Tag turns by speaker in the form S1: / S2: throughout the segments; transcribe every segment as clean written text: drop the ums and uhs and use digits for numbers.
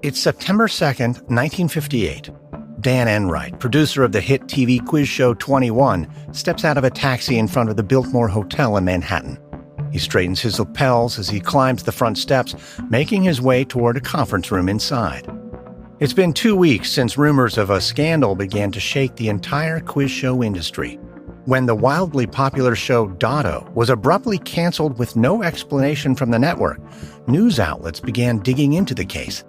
S1: It's September 2nd, 1958. Dan Enright, producer of the hit TV quiz show 21, steps out of a taxi in front of the Biltmore Hotel in Manhattan. He straightens his lapels as he climbs the front steps, making his way toward a conference room inside. It's been 2 weeks since rumors of a scandal began to shake the entire quiz show industry, when the wildly popular show Dotto was abruptly canceled with no explanation from the network. News outlets began digging into the case,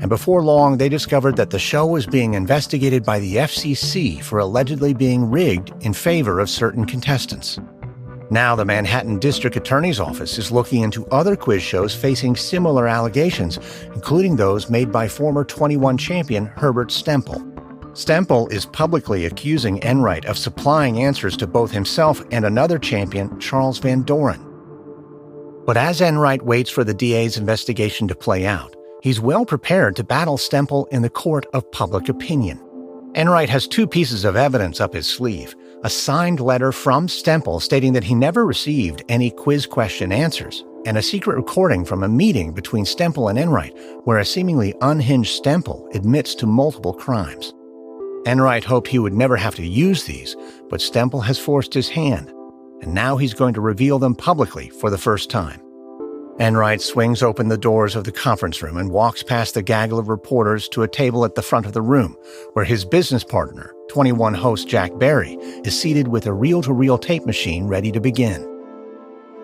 S1: and before long they discovered that the show was being investigated by the FCC for allegedly being rigged in favor of certain contestants. Now the Manhattan District Attorney's Office is looking into other quiz shows facing similar allegations, including those made by former 21 champion Herbert Stempel. Stempel is publicly accusing Enright of supplying answers to both himself and another champion, Charles Van Doren. But as Enright waits for the DA's investigation to play out, he's well prepared to battle Stempel in the court of public opinion. Enright has 2 pieces of evidence up his sleeve: a signed letter from Stempel stating that he never received any quiz question answers, and a secret recording from a meeting between Stempel and Enright where a seemingly unhinged Stempel admits to multiple crimes. Enright hoped he would never have to use these, but Stempel has forced his hand, and now he's going to reveal them publicly for the first time. Enright swings open the doors of the conference room and walks past the gaggle of reporters to a table at the front of the room, where his business partner, 21 host Jack Barry, is seated with a reel-to-reel tape machine ready to begin.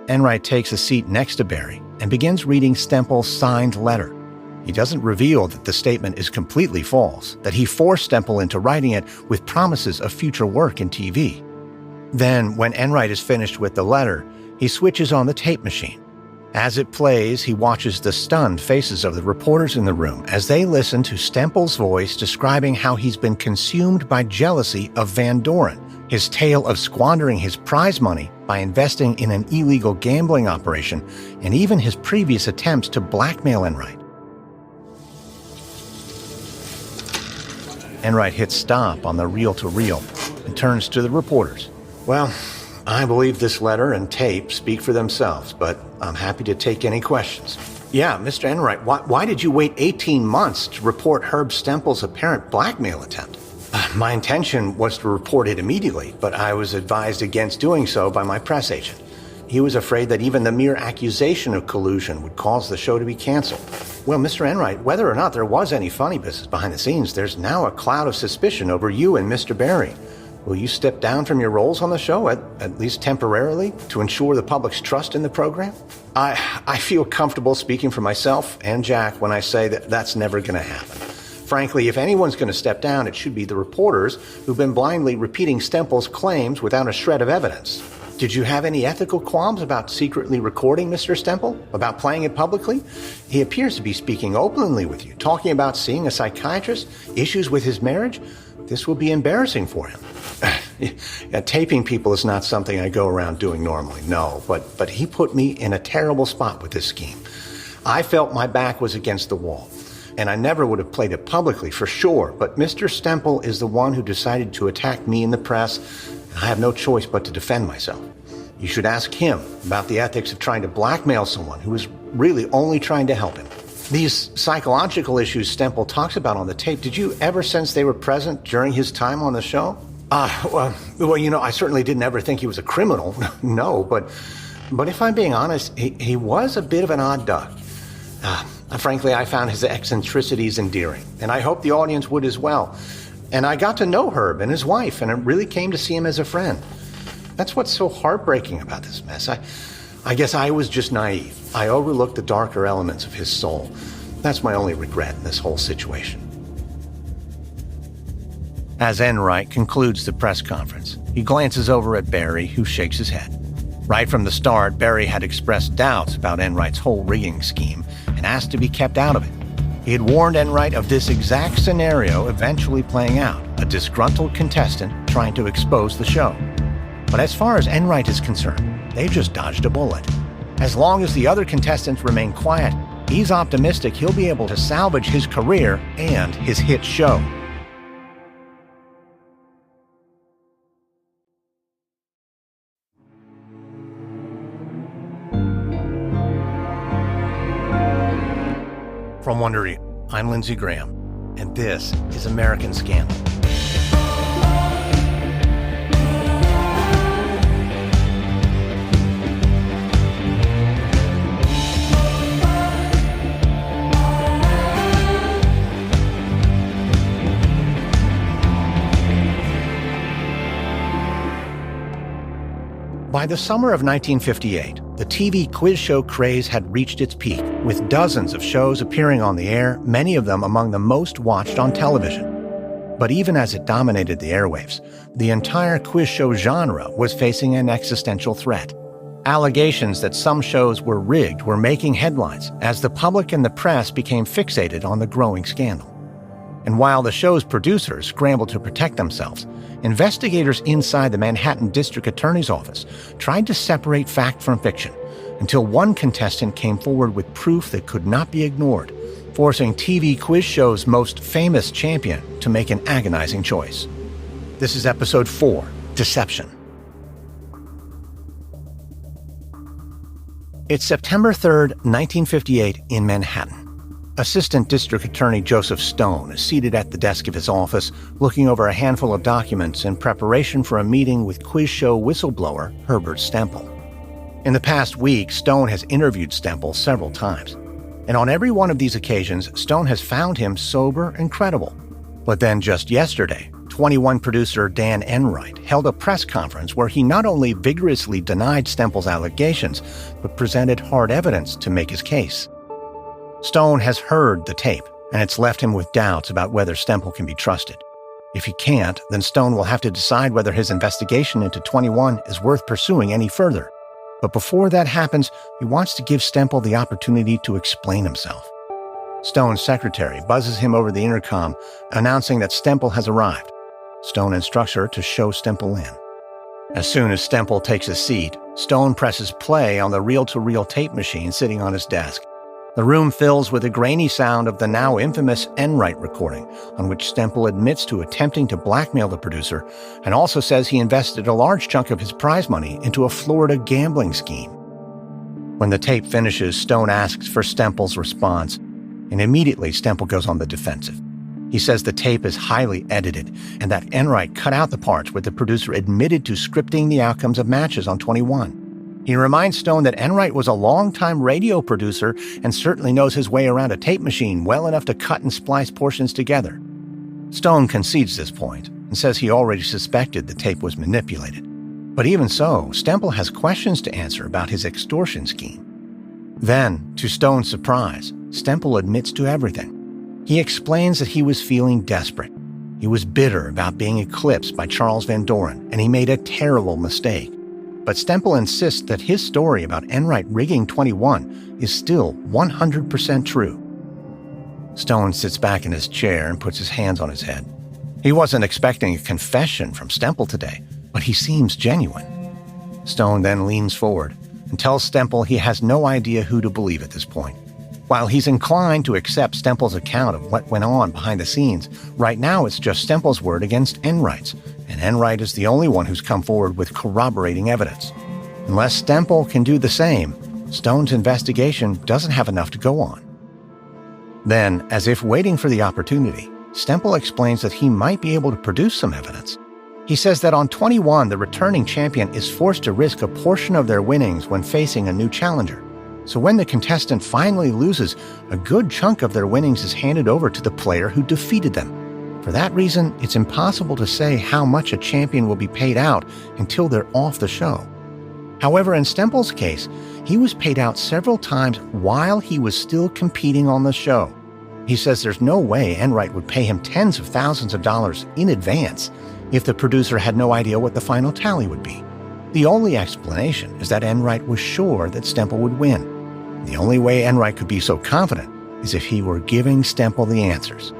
S1: Enright takes a seat next to Barry and begins reading Stempel's signed letter. He doesn't reveal that the statement is completely false, that he forced Stempel into writing it with promises of future work in TV. Then, when Enright is finished with the letter, he switches on the tape machine. As it plays, he watches the stunned faces of the reporters in the room as they listen to Stempel's voice describing how he's been consumed by jealousy of Van Doren, his tale of squandering his prize money by investing in an illegal gambling operation, and even his previous attempts to blackmail Enright. Enright hits stop on the reel-to-reel and turns to the reporters. "Well, I believe this letter and tape speak for themselves, but I'm happy to take any questions." "Yeah, Mr. Enright, why did you wait 18 months to report Herb Stempel's apparent blackmail attempt?" "My intention was to report it immediately, but I was advised against doing so by my press agent. He was afraid that even the mere accusation of collusion would cause the show to be canceled." "Well, Mr. Enright, whether or not there was any funny business behind the scenes, there's now a cloud of suspicion over you and Mr. Barry. Will you step down from your roles on the show, at least temporarily, to ensure the public's trust in the program?" I feel comfortable speaking for myself and Jack when I say that that's never going to happen. Frankly, if anyone's going to step down, it should be the reporters who've been blindly repeating Stempel's claims without a shred of evidence. Did you have any ethical qualms about secretly recording Mr. Stempel? About playing it publicly? He appears to be speaking openly with you, talking about seeing a psychiatrist, issues with his marriage. This will be embarrassing for him. Taping people is not something I go around doing normally, no, but he put me in a terrible spot with this scheme. I felt my back was against the wall, and I never would have played it publicly for sure, but Mr. Stempel is the one who decided to attack me in the press. I have no choice but to defend myself. You should ask him about the ethics of trying to blackmail someone who is really only trying to help him. These psychological issues Stempel talks about on the tape, did you ever sense they were present during his time on the show? Well, I certainly didn't ever think he was a criminal, no, but if I'm being honest, he was a bit of an odd duck. Frankly, I found his eccentricities endearing, and I hope the audience would as well. And I got to know Herb and his wife, and I really came to see him as a friend. That's what's so heartbreaking about this mess. I guess I was just naive. I overlooked the darker elements of his soul. That's my only regret in this whole situation. As Enright concludes the press conference, he glances over at Barry, who shakes his head. Right from the start, Barry had expressed doubts about Enright's whole rigging scheme and asked to be kept out of it. He had warned Enright of this exact scenario eventually playing out, a disgruntled contestant trying to expose the show. But as far as Enright is concerned, they just dodged a bullet. As long as the other contestants remain quiet, he's optimistic he'll be able to salvage his career and his hit show. From Wondery, I'm Lindsey Graham, and this is American Scandal. By the summer of 1958, the TV quiz show craze had reached its peak, with dozens of shows appearing on the air, many of them among the most watched on television. But even as it dominated the airwaves, the entire quiz show genre was facing an existential threat. Allegations that some shows were rigged were making headlines as the public and the press became fixated on the growing scandal. And while the show's producers scrambled to protect themselves, investigators inside the Manhattan District Attorney's Office tried to separate fact from fiction until one contestant came forward with proof that could not be ignored, forcing TV quiz show's most famous champion to make an agonizing choice. This is Episode 4, Deception. It's September 3rd, 1958 in Manhattan. Assistant District Attorney Joseph Stone is seated at the desk of his office, looking over a handful of documents in preparation for a meeting with quiz show whistleblower Herbert Stempel. In the past week, Stone has interviewed Stempel several times, and on every one of these occasions, Stone has found him sober and credible. But then just yesterday, 21 producer Dan Enright held a press conference where he not only vigorously denied Stempel's allegations, but presented hard evidence to make his case. Stone has heard the tape, and it's left him with doubts about whether Stempel can be trusted. If he can't, then Stone will have to decide whether his investigation into 21 is worth pursuing any further. But before that happens, he wants to give Stempel the opportunity to explain himself. Stone's secretary buzzes him over the intercom, announcing that Stempel has arrived. Stone instructs her to show Stempel in. As soon as Stempel takes a seat, Stone presses play on the reel-to-reel tape machine sitting on his desk. The room fills with the grainy sound of the now infamous Enright recording, on which Stempel admits to attempting to blackmail the producer and also says he invested a large chunk of his prize money into a Florida gambling scheme. When the tape finishes, Stone asks for Stempel's response, and immediately Stempel goes on the defensive. He says the tape is highly edited and that Enright cut out the parts where the producer admitted to scripting the outcomes of matches on 21. He reminds Stone that Enright was a longtime radio producer and certainly knows his way around a tape machine well enough to cut and splice portions together. Stone concedes this point and says he already suspected the tape was manipulated. But even so, Stempel has questions to answer about his extortion scheme. Then, to Stone's surprise, Stempel admits to everything. He explains that he was feeling desperate. He was bitter about being eclipsed by Charles Van Doren, and he made a terrible mistake. But Stempel insists that his story about Enright rigging 21 is still 100% true. Stone sits back in his chair and puts his hands on his head. He wasn't expecting a confession from Stempel today, but he seems genuine. Stone then leans forward and tells Stempel he has no idea who to believe at this point. While he's inclined to accept Stempel's account of what went on behind the scenes, right now it's just Stempel's word against Enright's, and Enright is the only one who's come forward with corroborating evidence. Unless Stempel can do the same, Stone's investigation doesn't have enough to go on. Then, as if waiting for the opportunity, Stempel explains that he might be able to produce some evidence. He says that on 21, the returning champion is forced to risk a portion of their winnings when facing a new challenger. So when the contestant finally loses, a good chunk of their winnings is handed over to the player who defeated them. For that reason, it's impossible to say how much a champion will be paid out until they're off the show. However, in Stempel's case, he was paid out several times while he was still competing on the show. He says there's no way Enright would pay him tens of thousands of dollars in advance if the producer had no idea what the final tally would be. The only explanation is that Enright was sure that Stempel would win. The only way Enright could be so confident is if he were giving Stempel the answers.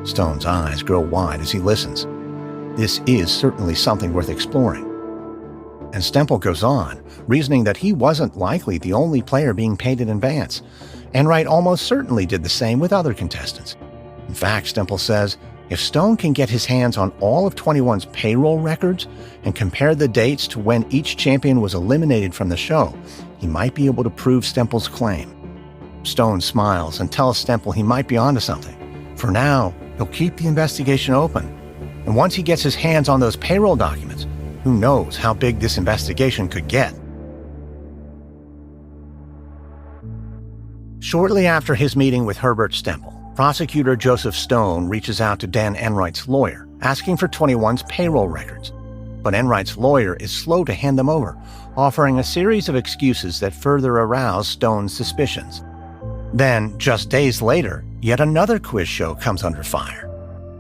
S1: Stone's eyes grow wide as he listens. This is certainly something worth exploring. And Stempel goes on, reasoning that he wasn't likely the only player being paid in advance. Enright almost certainly did the same with other contestants. In fact, Stempel says, if Stone can get his hands on all of 21's payroll records and compare the dates to when each champion was eliminated from the show, he might be able to prove Stempel's claim. Stone smiles and tells Stempel he might be onto something. For now, he'll keep the investigation open. And once he gets his hands on those payroll documents, who knows how big this investigation could get. Shortly after his meeting with Herbert Stempel, prosecutor Joseph Stone reaches out to Dan Enright's lawyer, asking for 21's payroll records. But Enright's lawyer is slow to hand them over, offering a series of excuses that further arouse Stone's suspicions. Then, just days later, yet another quiz show comes under fire.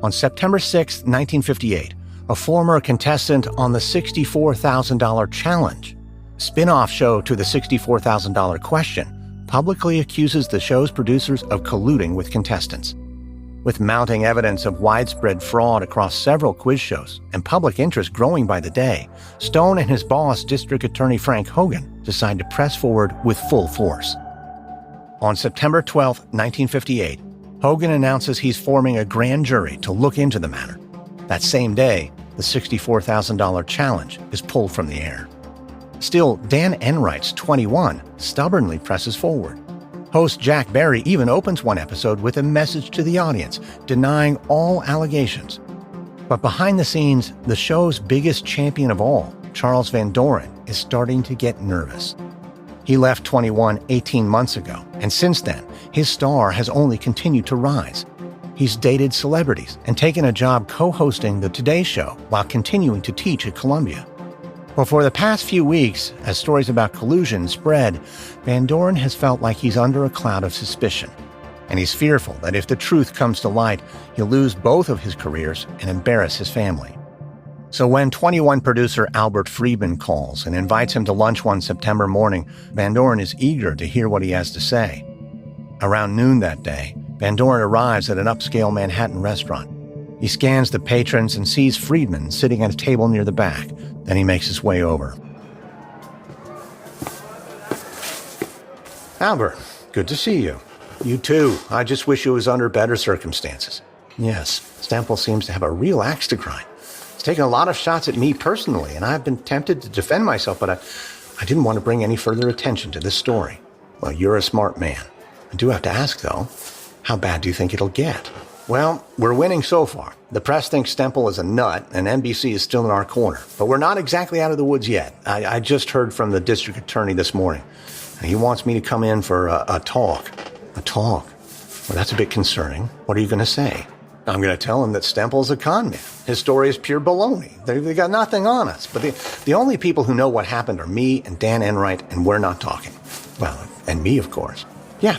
S1: On September 6, 1958, a former contestant on the $64,000 challenge, spin-off show to the $64,000 question, publicly accuses the show's producers of colluding with contestants. With mounting evidence of widespread fraud across several quiz shows and public interest growing by the day, Stone and his boss, District Attorney Frank Hogan, decide to press forward with full force. On September 12, 1958, Hogan announces he's forming a grand jury to look into the matter. That same day, the $64,000 challenge is pulled from the air. Still, Dan Enright's 21 stubbornly presses forward. Host Jack Barry even opens one episode with a message to the audience, denying all allegations. But behind the scenes, the show's biggest champion of all, Charles Van Doren, is starting to get nervous. He left 21 18 months ago, and since then, his star has only continued to rise. He's dated celebrities and taken a job co-hosting the Today Show while continuing to teach at Columbia. But for the past few weeks, as stories about collusion spread, Van Doren has felt like he's under a cloud of suspicion. And he's fearful that if the truth comes to light, he'll lose both of his careers and embarrass his family. So when 21 producer Albert Friedman calls and invites him to lunch one September morning, Van Doren is eager to hear what he has to say. Around noon that day, Van Doren arrives at an upscale Manhattan restaurant. He scans the patrons and sees Friedman sitting at a table near the back. Then he makes his way over. Albert, good to see you. You too. I just wish it was under better circumstances. Yes, Stempel seems to have a real axe to grind. He's taken a lot of shots at me personally, and I've been tempted to defend myself, but I didn't want to bring any further attention to this story. Well, you're a smart man. I do have to ask, though, how bad do you think it'll get? Well, we're winning so far. The press thinks Stempel is a nut, and NBC is still in our corner. But we're not exactly out of the woods yet. I just heard from the district attorney this morning. He wants me to come in for a talk. A talk? Well, that's a bit concerning. What are you going to say? I'm going to tell him that Stempel's a con man. His story is pure baloney. They got nothing on us. But the only people who know what happened are me and Dan Enright, and we're not talking. Well, and me, of course. Yeah,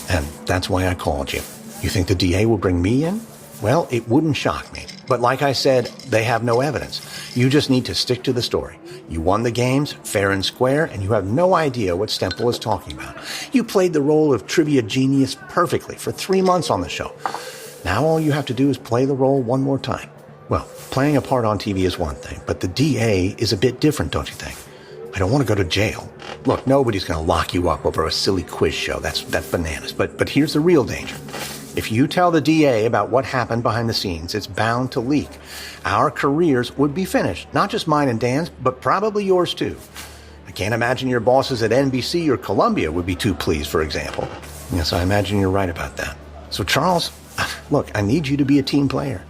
S1: and that's why I called you. You think the DA will bring me in? Well, it wouldn't shock me. But like I said, they have no evidence. You just need to stick to the story. You won the games, fair and square, and you have no idea what Stempel is talking about. You played the role of trivia genius perfectly for 3 months on the show. Now all you have to do is play the role one more time. Well, playing a part on TV is one thing, but the DA is a bit different, don't you think? I don't want to go to jail. Look, nobody's going to lock you up over a silly quiz show. That's bananas. But here's the real danger. If you tell the DA about what happened behind the scenes, it's bound to leak. Our careers would be finished. Not just mine and Dan's, but probably yours too. I can't imagine your bosses at NBC or Columbia would be too pleased, for example. Yes, I imagine you're right about that. So Charles, look, I need you to be a team player.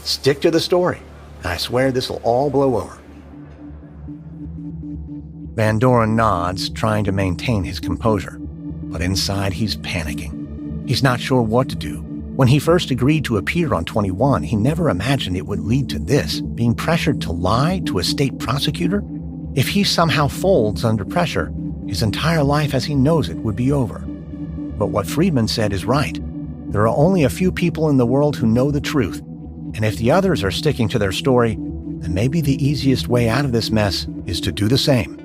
S1: Stick to the story. And I swear this will all blow over. Van Doren nods, trying to maintain his composure. But inside, he's panicking. He's not sure what to do. When he first agreed to appear on 21, he never imagined it would lead to this, being pressured to lie to a state prosecutor. If he somehow folds under pressure, his entire life as he knows it would be over. But what Friedman said is right. There are only a few people in the world who know the truth. And if the others are sticking to their story, then maybe the easiest way out of this mess is to do the same.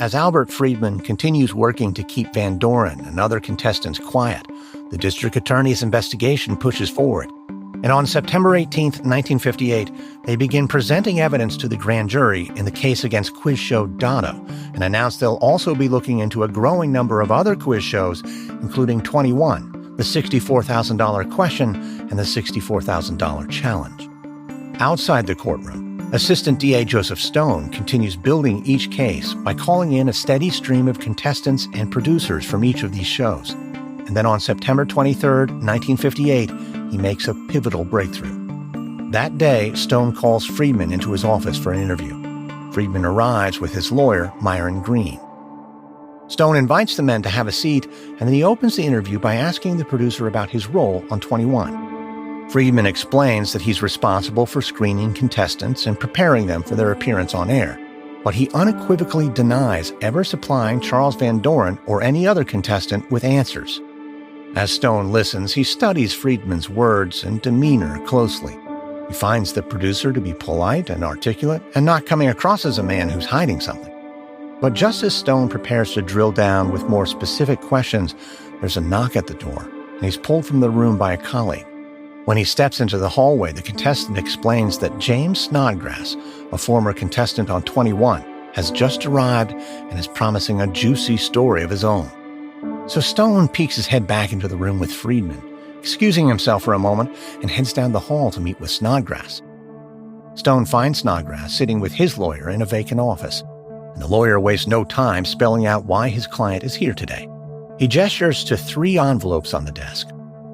S1: As Albert Friedman continues working to keep Van Doren and other contestants quiet, the district attorney's investigation pushes forward. And on September 18, 1958, they begin presenting evidence to the grand jury in the case against quiz show Dotto, and announce they'll also be looking into a growing number of other quiz shows, including 21, the $64,000 question, and the $64,000 challenge. Outside the courtroom, Assistant DA Joseph Stone continues building each case by calling in a steady stream of contestants and producers from each of these shows. And then on September 23, 1958, he makes a pivotal breakthrough. That day, Stone calls Friedman into his office for an interview. Friedman arrives with his lawyer, Myron Green. Stone invites the men to have a seat, and then he opens the interview by asking the producer about his role on 21. Friedman explains that he's responsible for screening contestants and preparing them for their appearance on air, but he unequivocally denies ever supplying Charles Van Doren or any other contestant with answers. As Stone listens, he studies Friedman's words and demeanor closely. He finds the producer to be polite and articulate and not coming across as a man who's hiding something. But just as Stone prepares to drill down with more specific questions, there's a knock at the door, and he's pulled from the room by a colleague. When he steps into the hallway, the contestant explains that James Snodgrass, a former contestant on 21, has just arrived and is promising a juicy story of his own. So Stone peeks his head back into the room with Friedman, excusing himself for a moment, and heads down the hall to meet with Snodgrass. Stone finds Snodgrass sitting with his lawyer in a vacant office, and the lawyer wastes no time spelling out why his client is here today. He gestures to 3 envelopes on the desk.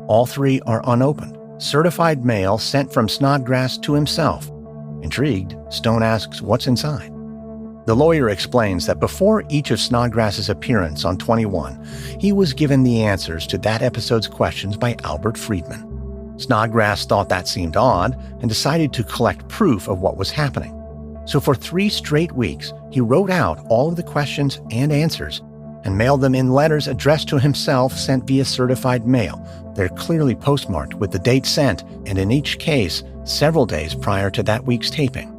S1: All 3 are unopened, certified mail sent from Snodgrass to himself. Intrigued, Stone asks what's inside. The lawyer explains that before each of Snodgrass's appearance on 21, he was given the answers to that episode's questions by Albert Friedman. Snodgrass thought that seemed odd and decided to collect proof of what was happening. So for 3 straight weeks, he wrote out all of the questions and answers and mailed them in letters addressed to himself sent via certified mail. They're clearly postmarked with the date sent, and in each case, several days prior to that week's taping.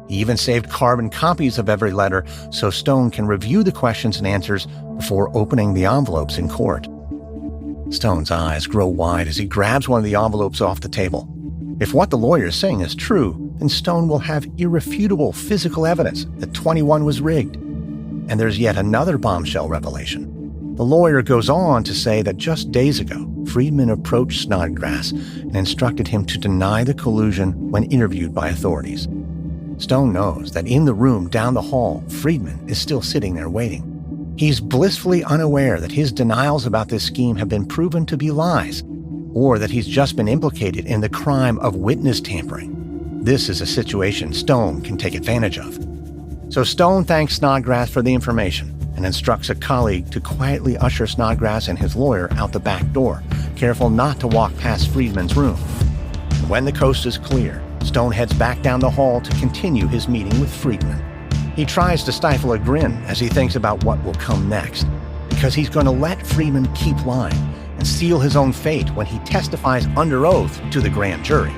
S1: He even saved carbon copies of every letter so Stone can review the questions and answers before opening the envelopes in court. Stone's eyes grow wide as he grabs one of the envelopes off the table. If what the lawyer is saying is true, then Stone will have irrefutable physical evidence that 21 was rigged. And there's yet another bombshell revelation. The lawyer goes on to say that just days ago, Friedman approached Snodgrass and instructed him to deny the collusion when interviewed by authorities. Stone knows that in the room down the hall, Friedman is still sitting there waiting. He's blissfully unaware that his denials about this scheme have been proven to be lies, or that he's just been implicated in the crime of witness tampering. This is a situation Stone can take advantage of. So Stone thanks Snodgrass for the information and instructs a colleague to quietly usher Snodgrass and his lawyer out the back door, careful not to walk past Friedman's room. And when the coast is clear, Stone heads back down the hall to continue his meeting with Friedman. He tries to stifle a grin as he thinks about what will come next, because he's going to let Friedman keep lying and seal his own fate when he testifies under oath to the grand jury.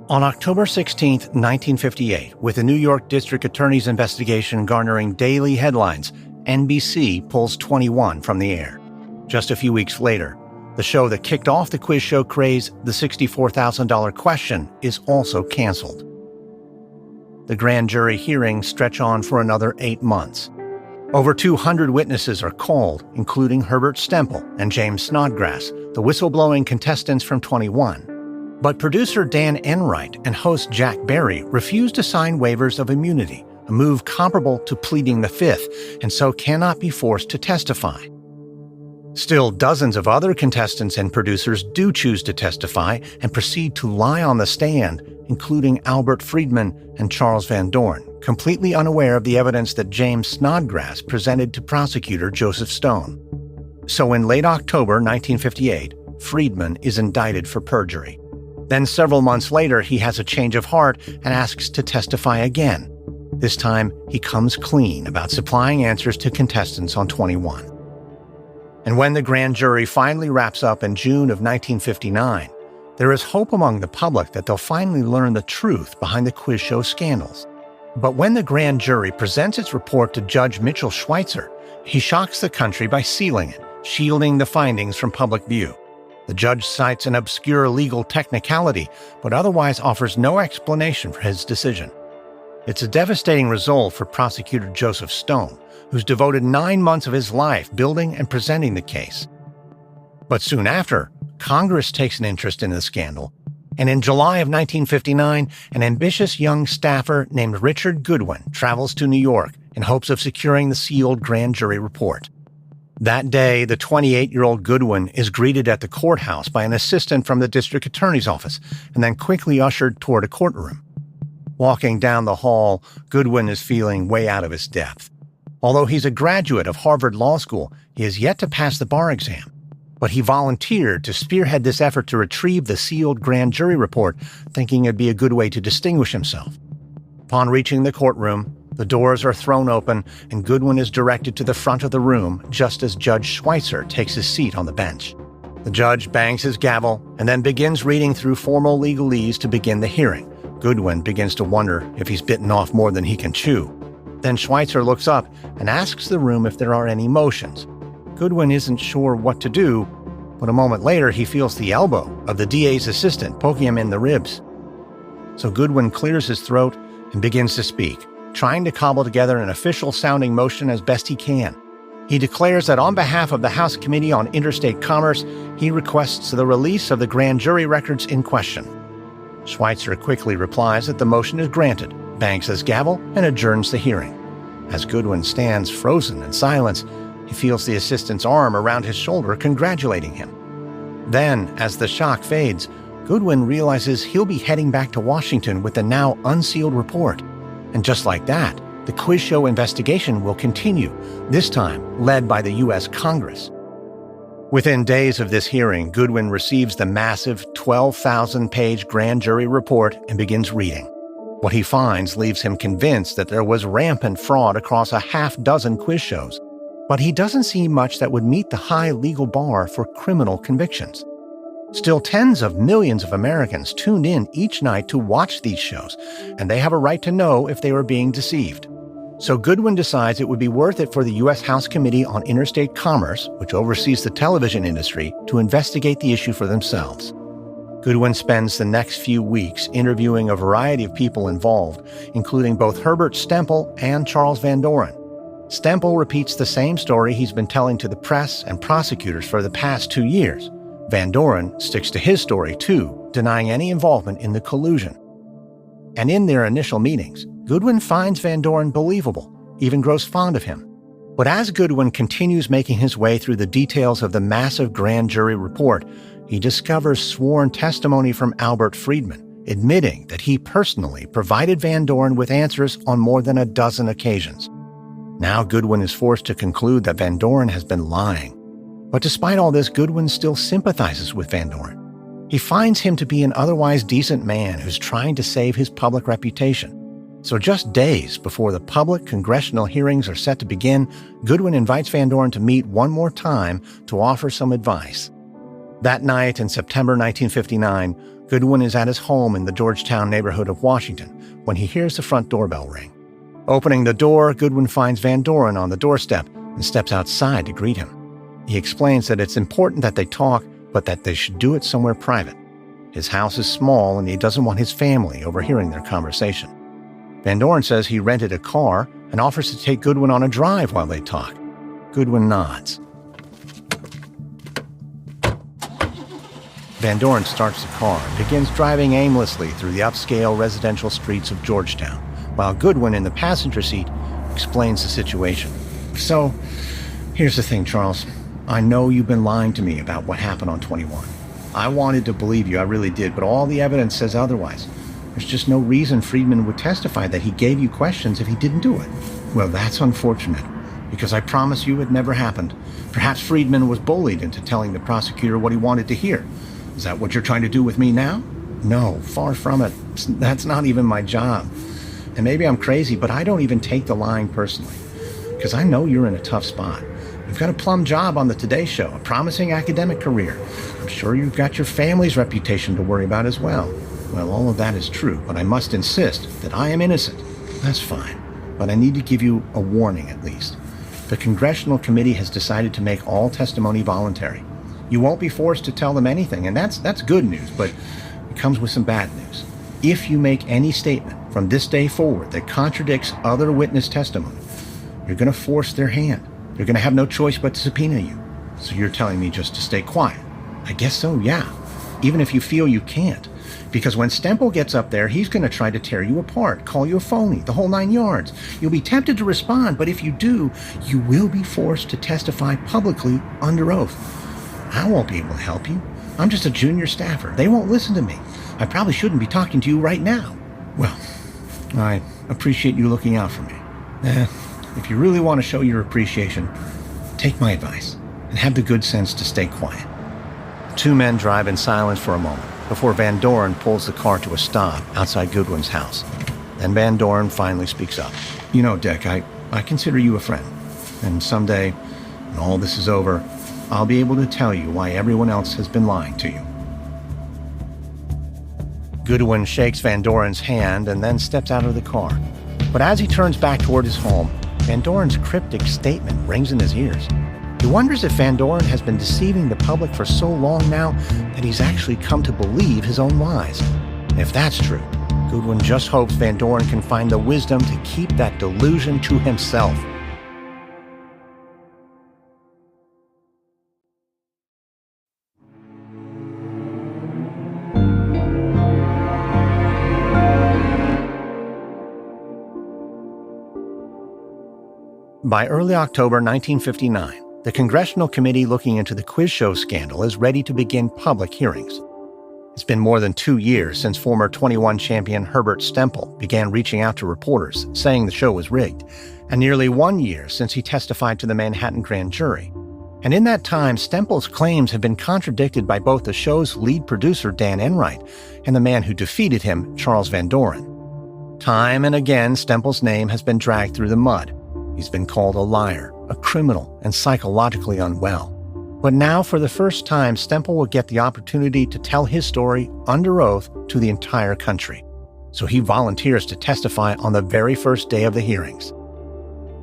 S1: On October 16, 1958, with the New York District Attorney's investigation garnering daily headlines, NBC pulls 21 from the air. Just a few weeks later, the show that kicked off the quiz show craze, The $64,000 Question, is also canceled. The grand jury hearings stretch on for another 8 months. Over 200 witnesses are called, including Herbert Stempel and James Snodgrass, the whistleblowing contestants from 21. But producer Dan Enright and host Jack Barry refuse to sign waivers of immunity, a move comparable to pleading the Fifth, and so cannot be forced to testify. Still, dozens of other contestants and producers do choose to testify and proceed to lie on the stand, including Albert Friedman and Charles Van Doren, completely unaware of the evidence that James Snodgrass presented to prosecutor Joseph Stone. So in late October 1958, Friedman is indicted for perjury. Then several months later, he has a change of heart and asks to testify again. This time, he comes clean about supplying answers to contestants on 21. And when the grand jury finally wraps up in June of 1959, there is hope among the public that they'll finally learn the truth behind the quiz show scandals. But when the grand jury presents its report to Judge Mitchell Schweitzer, he shocks the country by sealing it, shielding the findings from public view. The judge cites an obscure legal technicality, but otherwise offers no explanation for his decision. It's a devastating result for prosecutor Joseph Stone, who's devoted 9 months of his life building and presenting the case. But soon after, Congress takes an interest in the scandal, and in July of 1959, an ambitious young staffer named Richard Goodwin travels to New York in hopes of securing the sealed grand jury report. That day, the 28-year-old Goodwin is greeted at the courthouse by an assistant from the district attorney's office and then quickly ushered toward a courtroom. Walking down the hall, Goodwin is feeling way out of his depth. Although he's a graduate of Harvard Law School, he has yet to pass the bar exam. But he volunteered to spearhead this effort to retrieve the sealed grand jury report, thinking it'd be a good way to distinguish himself. Upon reaching the courtroom, the doors are thrown open and Goodwin is directed to the front of the room just as Judge Schweitzer takes his seat on the bench. The judge bangs his gavel and then begins reading through formal legalese to begin the hearing. Goodwin begins to wonder if he's bitten off more than he can chew. Then Schweitzer looks up and asks the room if there are any motions. Goodwin isn't sure what to do, but a moment later he feels the elbow of the DA's assistant poking him in the ribs. So Goodwin clears his throat and begins to speak, trying to cobble together an official-sounding motion as best he can. He declares that on behalf of the House Committee on Interstate Commerce, he requests the release of the grand jury records in question. Schweitzer quickly replies that the motion is granted, bangs his gavel, and adjourns the hearing. As Goodwin stands frozen in silence, he feels the assistant's arm around his shoulder congratulating him. Then, as the shock fades, Goodwin realizes he'll be heading back to Washington with the now unsealed report. And just like that, the quiz show investigation will continue, this time led by the U.S. Congress. Within days of this hearing, Goodwin receives the massive 12,000-page grand jury report and begins reading. What he finds leaves him convinced that there was rampant fraud across a half-dozen quiz shows, but he doesn't see much that would meet the high legal bar for criminal convictions. Still, tens of millions of Americans tuned in each night to watch these shows, and they have a right to know if they were being deceived. So Goodwin decides it would be worth it for the U.S. House Committee on Interstate Commerce, which oversees the television industry, to investigate the issue for themselves. Goodwin spends the next few weeks interviewing a variety of people involved, including both Herbert Stempel and Charles Van Doren. Stempel repeats the same story he's been telling to the press and prosecutors for the past 2 years. Van Doren sticks to his story, too, denying any involvement in the collusion. And in their initial meetings, Goodwin finds Van Doren believable, even grows fond of him. But as Goodwin continues making his way through the details of the massive grand jury report, he discovers sworn testimony from Albert Friedman, admitting that he personally provided Van Doren with answers on more than a dozen occasions. Now Goodwin is forced to conclude that Van Doren has been lying. But despite all this, Goodwin still sympathizes with Van Doren. He finds him to be an otherwise decent man who's trying to save his public reputation. So just days before the public congressional hearings are set to begin, Goodwin invites Van Doren to meet one more time to offer some advice. That night in September 1959, Goodwin is at his home in the Georgetown neighborhood of Washington when he hears the front doorbell ring. Opening the door, Goodwin finds Van Doren on the doorstep and steps outside to greet him. He explains that it's important that they talk, but that they should do it somewhere private. His house is small and he doesn't want his family overhearing their conversation. Van Doren says he rented a car and offers to take Goodwin on a drive while they talk. Goodwin nods. Van Doren starts the car and begins driving aimlessly through the upscale residential streets of Georgetown, while Goodwin in the passenger seat explains the situation. So, here's the thing, Charles. I know you've been lying to me about what happened on 21. I wanted to believe you, I really did, but all the evidence says otherwise. There's just no reason Friedman would testify that he gave you questions if he didn't do it. Well, that's unfortunate, because I promise you it never happened. Perhaps Friedman was bullied into telling the prosecutor what he wanted to hear. Is that what you're trying to do with me now? No, far from it. That's not even my job. And maybe I'm crazy, but I don't even take the lying personally, because I know you're in a tough spot. You've got a plum job on the Today Show, a promising academic career. I'm sure you've got your family's reputation to worry about as well. Well, all of that is true, but I must insist that I am innocent. That's fine, but I need to give you a warning at least. The Congressional Committee has decided to make all testimony voluntary. You won't be forced to tell them anything, and that's good news, but it comes with some bad news. If you make any statement from this day forward that contradicts other witness testimony, you're going to force their hand. They're going to have no choice but to subpoena you. So you're telling me just to stay quiet? I guess so, yeah. Even if you feel you can't. Because when Stempel gets up there, he's going to try to tear you apart, call you a phony, the whole 9 yards. You'll be tempted to respond, but if you do, you will be forced to testify publicly under oath. I won't be able to help you. I'm just a junior staffer. They won't listen to me. I probably shouldn't be talking to you right now. Well, I appreciate you looking out for me. If you really want to show your appreciation, take my advice and have the good sense to stay quiet. The two men drive in silence for a moment before Van Doren pulls the car to a stop outside Goodwin's house. Then Van Doren finally speaks up. You know, Dick, I consider you a friend. And someday, when all this is over, I'll be able to tell you why everyone else has been lying to you. Goodwin shakes Van Doren's hand and then steps out of the car. But as he turns back toward his home, Van Doren's cryptic statement rings in his ears. He wonders if Van Doren has been deceiving the public for so long now that he's actually come to believe his own lies. And if that's true, Goodwin just hopes Van Doren can find the wisdom to keep that delusion to himself. By early October 1959, the Congressional Committee looking into the quiz show scandal is ready to begin public hearings. It's been more than 2 years since former 21 champion Herbert Stempel began reaching out to reporters, saying the show was rigged, and nearly 1 year since he testified to the Manhattan grand jury. And in that time, Stempel's claims have been contradicted by both the show's lead producer, Dan Enright, and the man who defeated him, Charles Van Doren. Time and again, Stempel's name has been dragged through the mud. He's been called a liar, a criminal, and psychologically unwell. But now, for the first time, Stempel will get the opportunity to tell his story under oath to the entire country. So he volunteers to testify on the very first day of the hearings.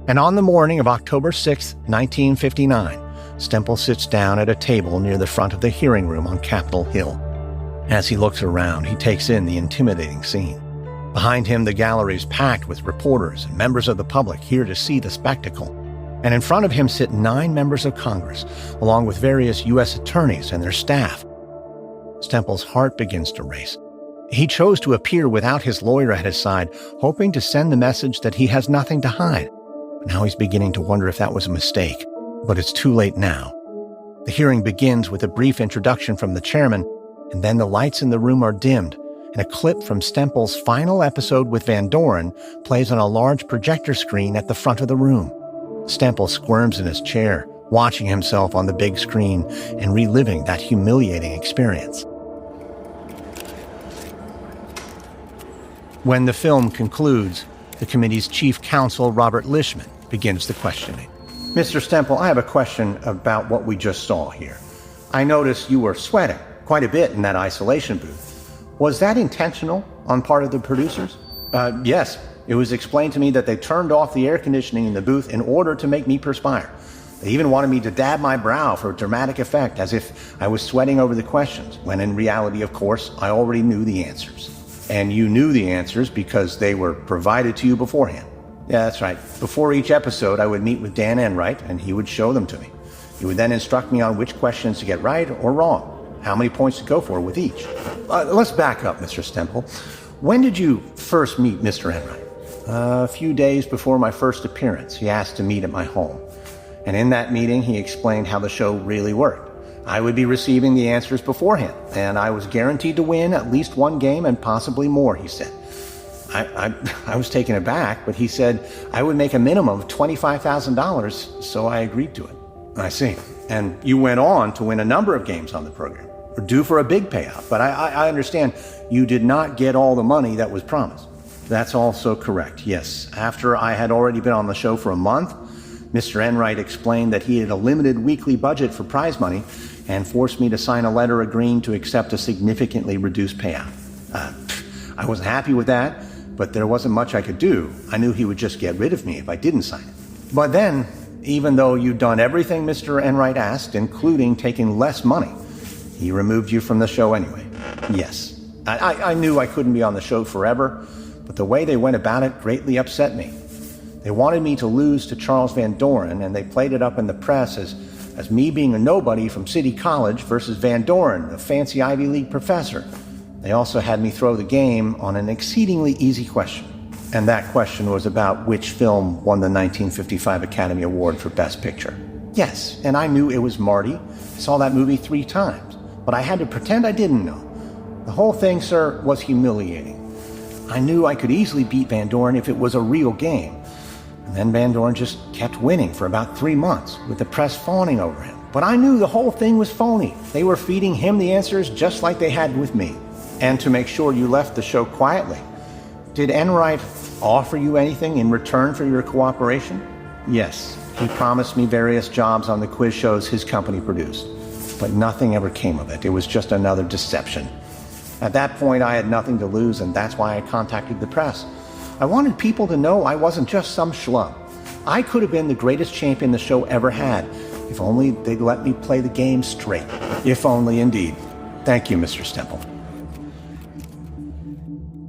S1: And on the morning of October 6, 1959, Stempel sits down at a table near the front of the hearing room on Capitol Hill. As he looks around, he takes in the intimidating scene. Behind him, the gallery is packed with reporters and members of the public here to see the spectacle. And in front of him sit 9 members of Congress, along with various U.S. attorneys and their staff. Stempel's heart begins to race. He chose to appear without his lawyer at his side, hoping to send the message that he has nothing to hide. But now he's beginning to wonder if that was a mistake. But it's too late now. The hearing begins with a brief introduction from the chairman, and then the lights in the room are dimmed, and a clip from Stempel's final episode with Van Doren plays on a large projector screen at the front of the room. Stempel squirms in his chair, watching himself on the big screen and reliving that humiliating experience. When the film concludes, the committee's chief counsel, Robert Lishman, begins the questioning. Mr. Stempel, I have a question about what we just saw here. I noticed you were sweating quite a bit in that isolation booth. Was that intentional on part of the producers? Yes. It was explained to me that they turned off the air conditioning in the booth in order to make me perspire. They even wanted me to dab my brow for dramatic effect, as if I was sweating over the questions, when in reality, of course, I already knew the answers. And you knew the answers because they were provided to you beforehand. Yeah, that's right. Before each episode, I would meet with Dan Enright, and he would show them to me. He would then instruct me on which questions to get right or wrong, how many points to go for with each. Let's back up, Mr. Stempel. When did you first meet Mr. Enright? A few days before my first appearance, he asked to meet at my home. And in that meeting, he explained how the show really worked. I would be receiving the answers beforehand, and I was guaranteed to win at least one game and possibly more, he said. I was taken aback, but he said I would make a minimum of $25,000, so I agreed to it. I see. And you went on to win a number of games on the program, due for a big payout. But I understand you did not get all the money that was promised. That's also correct, yes. After I had already been on the show for a month, Mr. Enright explained that he had a limited weekly budget for prize money and forced me to sign a letter agreeing to accept a significantly reduced payout. I wasn't happy with that, but there wasn't much I could do. I knew he would just get rid of me if I didn't sign it. But then, even though you'd done everything Mr. Enright asked, including taking less money, he removed you from the show anyway. Yes, I knew I couldn't be on the show forever, but but the way they went about it greatly upset me. They wanted me to lose to Charles Van Doren, and they played it up in the press as me being a nobody from City College versus Van Doren, a fancy Ivy League professor. They also had me throw the game on an exceedingly easy question. And that question was about which film won the 1955 Academy Award for Best Picture. Yes, and I knew it was Marty. I saw that movie 3 times, but I had to pretend I didn't know. The whole thing, sir, was humiliating. I knew I could easily beat Van Doren if it was a real game. And then Van Doren just kept winning for about 3 months, with the press fawning over him. But I knew the whole thing was phony. They were feeding him the answers just like they had with me. And to make sure you left the show quietly, did Enright offer you anything in return for your cooperation? Yes, he promised me various jobs on the quiz shows his company produced. But nothing ever came of it. It was just another deception. At that point, I had nothing to lose, and that's why I contacted the press. I wanted people to know I wasn't just some schlub. I could have been the greatest champion the show ever had, if only they'd let me play the game straight. If only, indeed. Thank you, Mr. Stempel.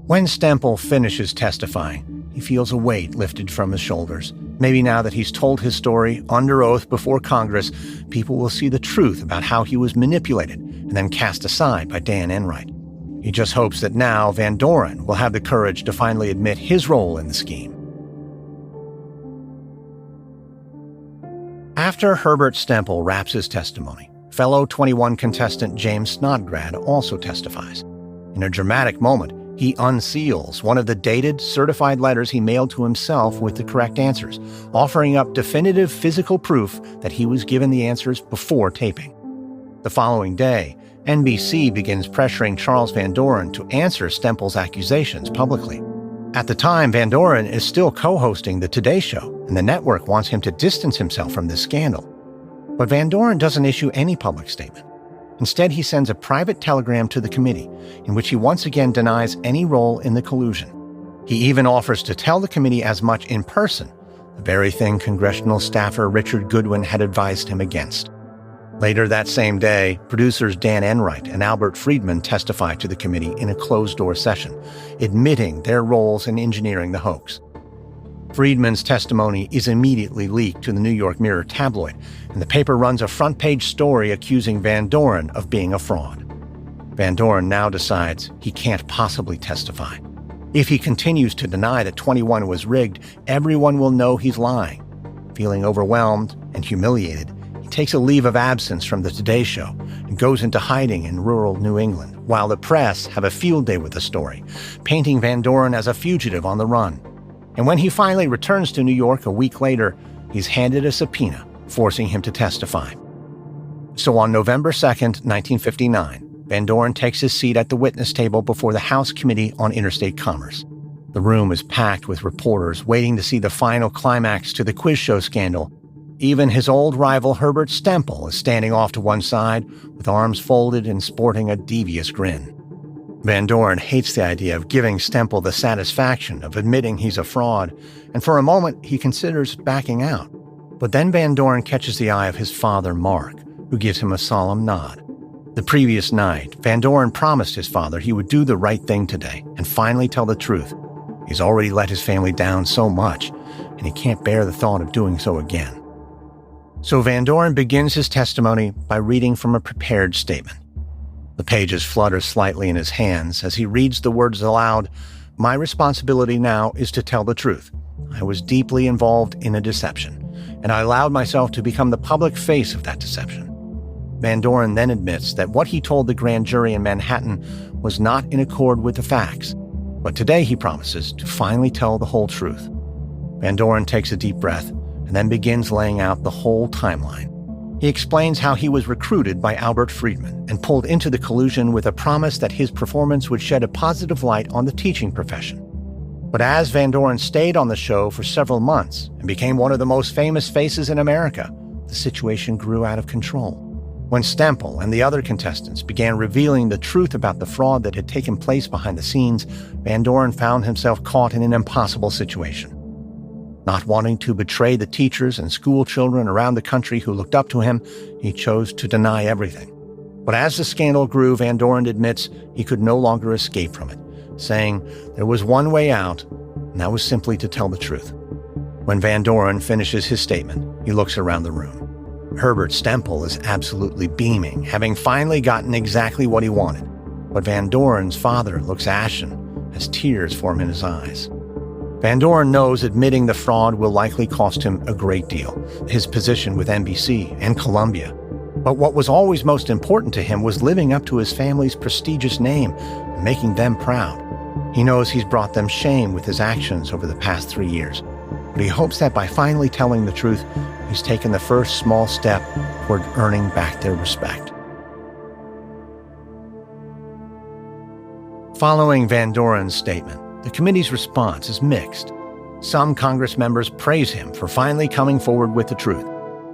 S1: When Stempel finishes testifying, he feels a weight lifted from his shoulders. Maybe now that he's told his story under oath before Congress, people will see the truth about how he was manipulated and then cast aside by Dan Enright. He just hopes that now Van Doren will have the courage to finally admit his role in the scheme. After Herbert Stempel wraps his testimony, fellow 21 contestant James Snodgrad also testifies. In a dramatic moment, he unseals one of the dated, certified letters he mailed to himself with the correct answers, offering up definitive physical proof that he was given the answers before taping. The following day, NBC begins pressuring Charles Van Doren to answer Stempel's accusations publicly. At the time, Van Doren is still co-hosting The Today Show, and the network wants him to distance himself from this scandal. But Van Doren doesn't issue any public statement. Instead, he sends a private telegram to the committee, in which he once again denies any role in the collusion. He even offers to tell the committee as much in person, the very thing Congressional staffer Richard Goodwin had advised him against. Later that same day, producers Dan Enright and Albert Friedman testify to the committee in a closed-door session, admitting their roles in engineering the hoax. Friedman's testimony is immediately leaked to the New York Mirror tabloid, and the paper runs a front-page story accusing Van Doren of being a fraud. Van Doren now decides he can't possibly testify. If he continues to deny that 21 was rigged, everyone will know he's lying. Feeling overwhelmed and humiliated, he takes a leave of absence from the Today Show and goes into hiding in rural New England, while the press have a field day with the story, painting Van Doren as a fugitive on the run. And when he finally returns to New York a week later, he's handed a subpoena, forcing him to testify. So on November 2nd, 1959, Van Doren takes his seat at the witness table before the House Committee on Interstate Commerce. The room is packed with reporters waiting to see the final climax to the quiz show scandal. Even his old rival Herbert Stempel is standing off to one side, with arms folded and sporting a devious grin. Van Doren hates the idea of giving Stempel the satisfaction of admitting he's a fraud, and for a moment he considers backing out. But then Van Doren catches the eye of his father, Mark, who gives him a solemn nod. The previous night, Van Doren promised his father he would do the right thing today and finally tell the truth. He's already let his family down so much, and he can't bear the thought of doing so again. So Van Doren begins his testimony by reading from a prepared statement. The pages flutter slightly in his hands as he reads the words aloud. My responsibility now is to tell the truth. I was deeply involved in a deception, and I allowed myself to become the public face of that deception. Van Doren then admits that what he told the grand jury in Manhattan was not in accord with the facts, but today he promises to finally tell the whole truth. Van Doren takes a deep breath and then begins laying out the whole timeline. He explains how he was recruited by Albert Friedman and pulled into the collusion with a promise that his performance would shed a positive light on the teaching profession. But as Van Doren stayed on the show for several months and became one of the most famous faces in America, the situation grew out of control. When Stempel and the other contestants began revealing the truth about the fraud that had taken place behind the scenes, Van Doren found himself caught in an impossible situation. Not wanting to betray the teachers and school children around the country who looked up to him, he chose to deny everything. But as the scandal grew, Van Doren admits he could no longer escape from it, saying there was one way out, and that was simply to tell the truth. When Van Doren finishes his statement, he looks around the room. Herbert Stempel is absolutely beaming, having finally gotten exactly what he wanted. But Van Doren's father looks ashen as tears form in his eyes. Van Doren knows admitting the fraud will likely cost him a great deal, his position with NBC and Columbia. But what was always most important to him was living up to his family's prestigious name and making them proud. He knows he's brought them shame with his actions over the past 3 years, but he hopes that by finally telling the truth, he's taken the first small step toward earning back their respect. Following Van Doren's statement, the committee's response is mixed. Some Congress members praise him for finally coming forward with the truth,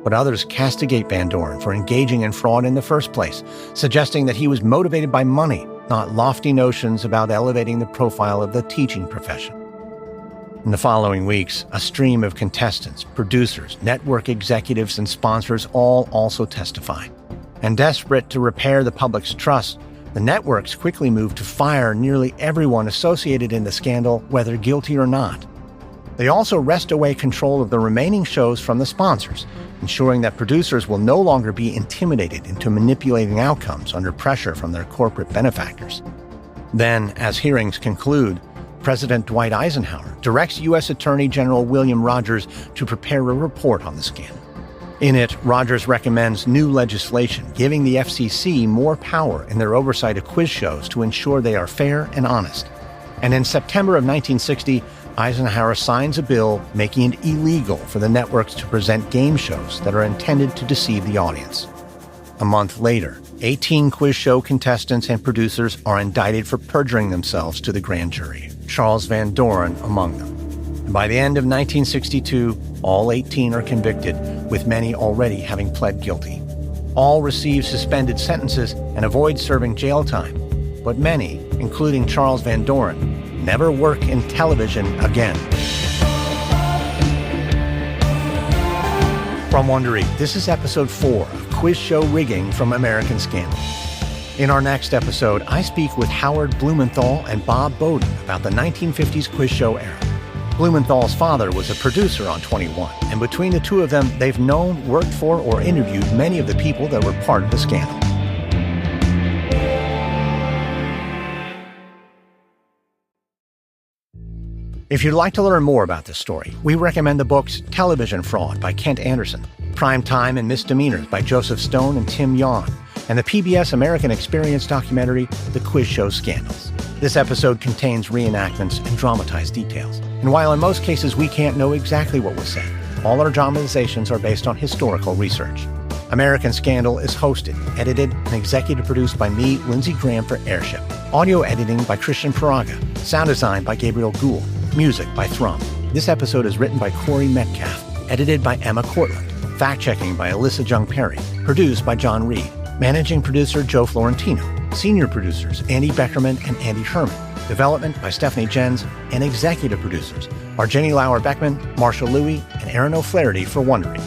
S1: but others castigate Van Doren for engaging in fraud in the first place, suggesting that he was motivated by money, not lofty notions about elevating the profile of the teaching profession. In the following weeks, a stream of contestants, producers, network executives, and sponsors all also testify. And desperate to repair the public's trust, the networks quickly moved to fire nearly everyone associated in the scandal, whether guilty or not. They also wrest away control of the remaining shows from the sponsors, ensuring that producers will no longer be intimidated into manipulating outcomes under pressure from their corporate benefactors. Then, as hearings conclude, President Dwight Eisenhower directs U.S. Attorney General William Rogers to prepare a report on the scandal. In it, Rogers recommends new legislation giving the FCC more power in their oversight of quiz shows to ensure they are fair and honest. And in September of 1960, Eisenhower signs a bill making it illegal for the networks to present game shows that are intended to deceive the audience. A month later, 18 quiz show contestants and producers are indicted for perjuring themselves to the grand jury, Charles Van Doren among them. And by the end of 1962, all 18 are convicted, with many already having pled guilty. All receive suspended sentences and avoid serving jail time, but many, including Charles Van Doren, never work in television again. From Wondery, this is episode 4 of Quiz Show Rigging from American Scandal. In our next episode, I speak with Howard Blumenthal and Bob Bowden about the 1950s quiz show era. Blumenthal's father was a producer on 21, and between the two of them, they've known, worked for, or interviewed many of the people that were part of the scandal. If you'd like to learn more about this story, we recommend the books Television Fraud by Kent Anderson, Prime Time and Misdemeanors by Joseph Stone and Tim Yon, and the PBS American Experience documentary, The Quiz Show Scandals. This episode contains reenactments and dramatized details. And while in most cases we can't know exactly what was said, all our dramatizations are based on historical research. American Scandal is hosted, edited, and executive produced by me, Lindsey Graham, for Airship. Audio editing by Christian Paraga. Sound design by Gabriel Gould. Music by Thrum. This episode is written by Corey Metcalf. Edited by Emma Cortland. Fact-checking by Alyssa Jung-Perry. Produced by John Reed. Managing producer Joe Florentino. Senior producers Andy Beckerman and Andy Herman. Development by Stephanie Jens. And executive producers are Jenny Lauer-Beckman, Marshall Louie, and Aaron O'Flaherty for Wondery.